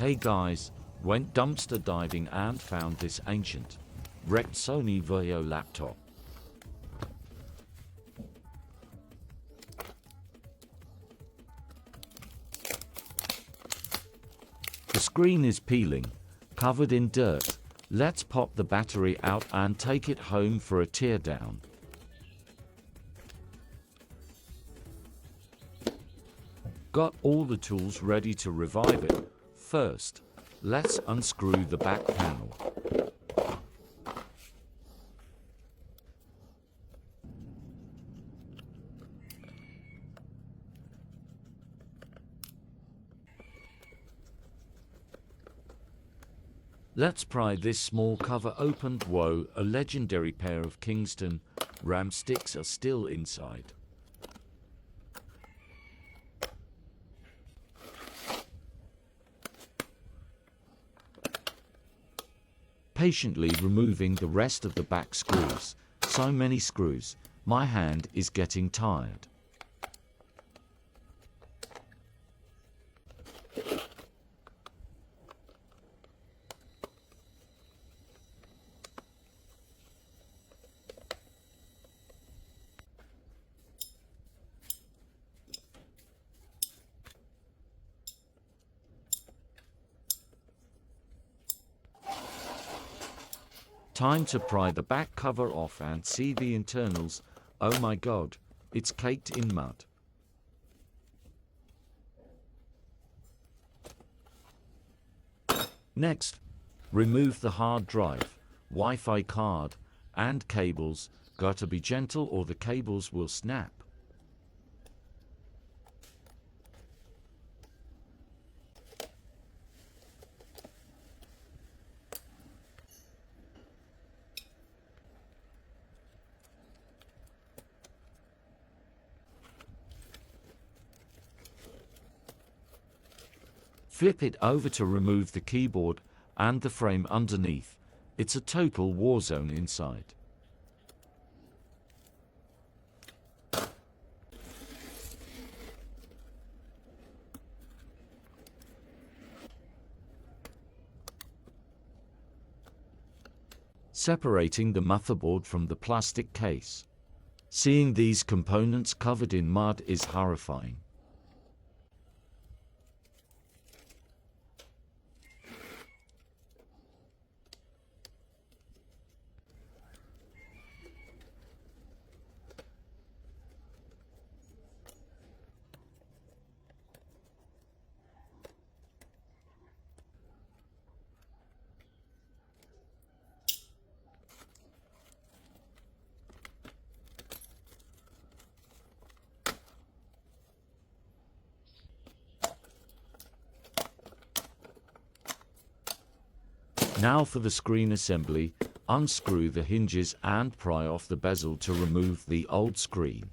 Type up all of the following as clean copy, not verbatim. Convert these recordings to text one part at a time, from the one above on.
Hey guys, went dumpster diving and found this ancient, wrecked Sony VAIO laptop. The screen is peeling, covered in dirt. Let's pop the battery out and take it home for a teardown. Got all the tools ready to revive it. First, let's unscrew the back panel. Let's pry this small cover open. Whoa, a legendary pair of Kingston RAM sticks are still inside. Patiently removing the rest of the back screws. So many screws, my hand is getting tired. Time to pry the back cover off and see the internals. Oh my god, it's caked in mud. Next, remove the hard drive, Wi-Fi card, and cables. Gotta be gentle or the cables will snap. Flip it over to remove the keyboard and the frame underneath. It's a total war zone inside. Separating the motherboard from the plastic case. Seeing these components covered in mud is horrifying. Now for the screen assembly, unscrew the hinges and pry off the bezel to remove the old screen.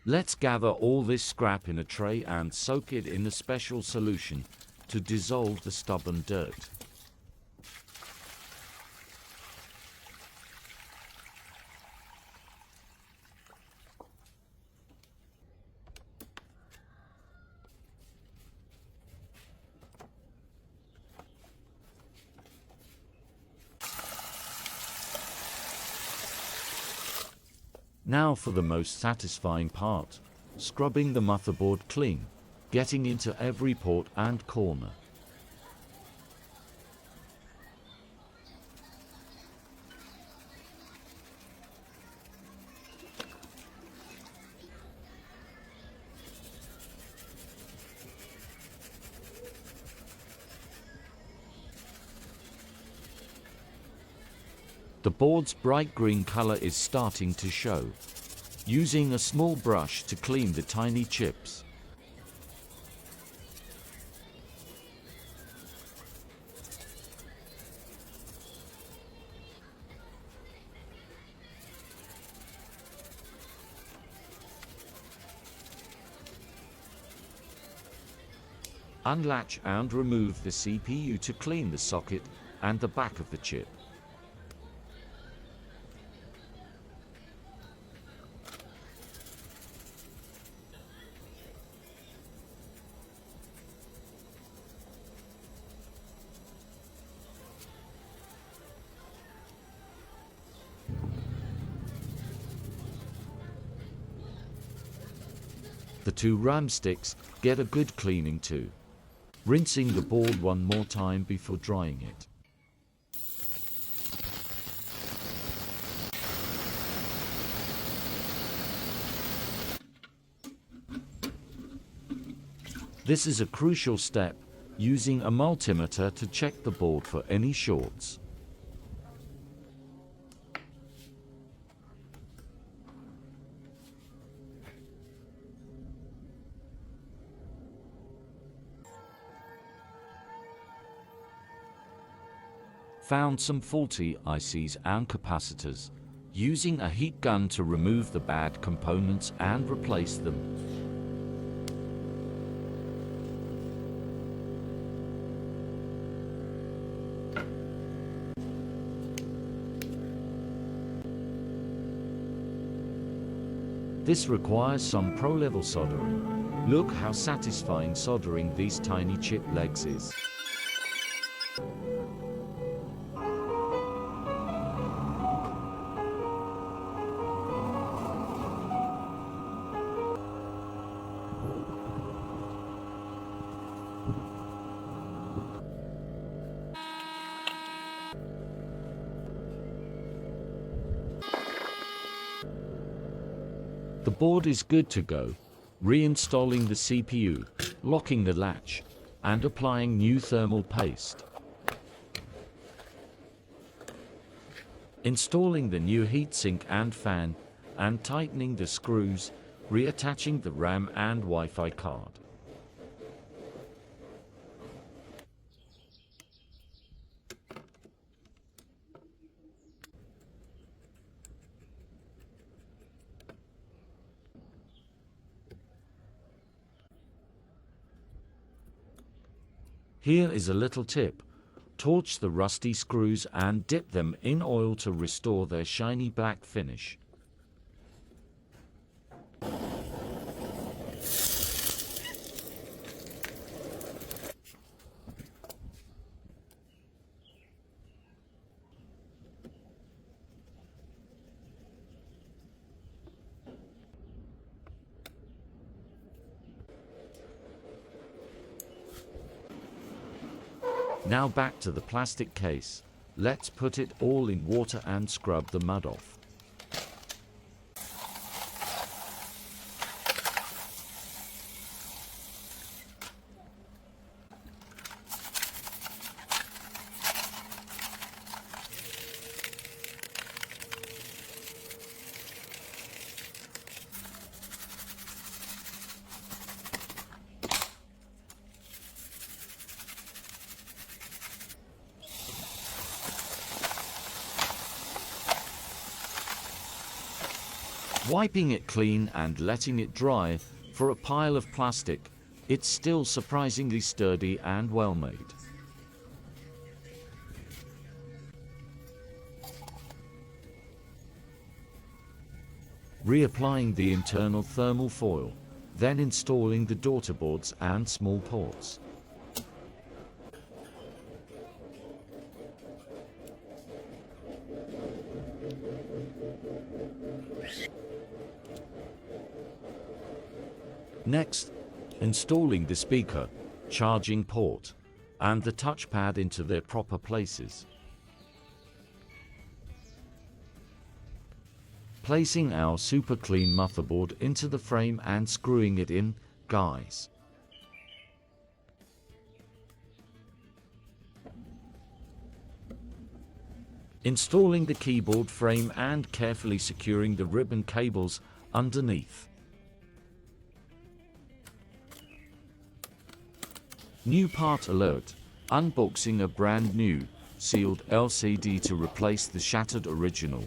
Let's gather all this scrap in a tray and soak it in a special solution to dissolve the stubborn dirt. Now for the most satisfying part, scrubbing the motherboard clean, getting into every port and corner. The board's bright green color is starting to show. Using a small brush to clean the tiny chips. Unlatch and remove the CPU to clean the socket and the back of the chip. The two RAM sticks get a good cleaning too. Rinsing the board one more time before drying it. This is a crucial step, using a multimeter to check the board for any shorts. Found some faulty ICs and capacitors, using a heat gun to remove the bad components and replace them. This requires some pro-level soldering. Look how satisfying soldering these tiny chip legs is. The board is good to go. Reinstalling the CPU, locking the latch, and applying new thermal paste. Installing the new heatsink and fan, and tightening the screws, reattaching the RAM and Wi-Fi card. Here is a little tip. Torch the rusty screws and dip them in oil to restore their shiny black finish. Now back to the plastic case. Let's put it all in water and scrub the mud off. Wiping it clean and letting it dry, for a pile of plastic, it's still surprisingly sturdy and well made. Reapplying the internal thermal foil, then installing the daughter boards and small ports. Next, installing the speaker, charging port, and the touchpad into their proper places. Placing our super clean motherboard into the frame and screwing it in, guys. Installing the keyboard frame and carefully securing the ribbon cables underneath. New part alert. Unboxing a brand new, sealed LCD to replace the shattered original.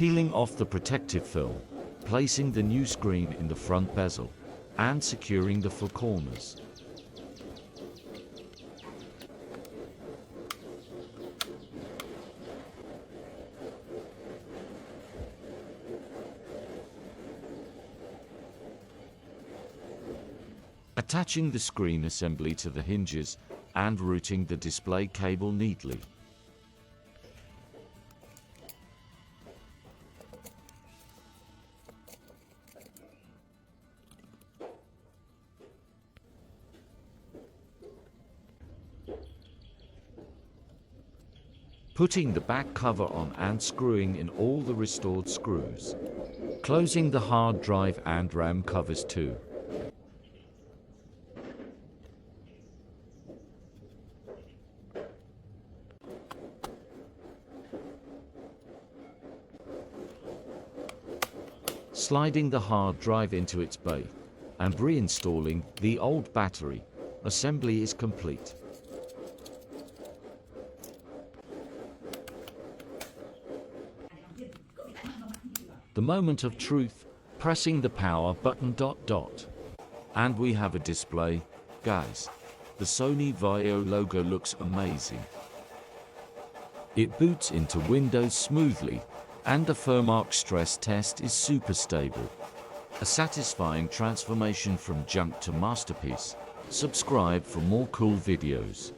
peeling off the protective film, placing the new screen in the front bezel, and securing the four corners. Attaching the screen assembly to the hinges and routing the display cable neatly. Putting the back cover on and screwing in all the restored screws. Closing the hard drive and RAM covers too. Sliding the hard drive into its bay and reinstalling the old battery, assembly is complete. The moment of truth, pressing the power button ... And we have a display. Guys, the Sony VAIO logo looks amazing. It boots into Windows smoothly, and the firmware stress test is super stable. A satisfying transformation from junk to masterpiece. Subscribe for more cool videos.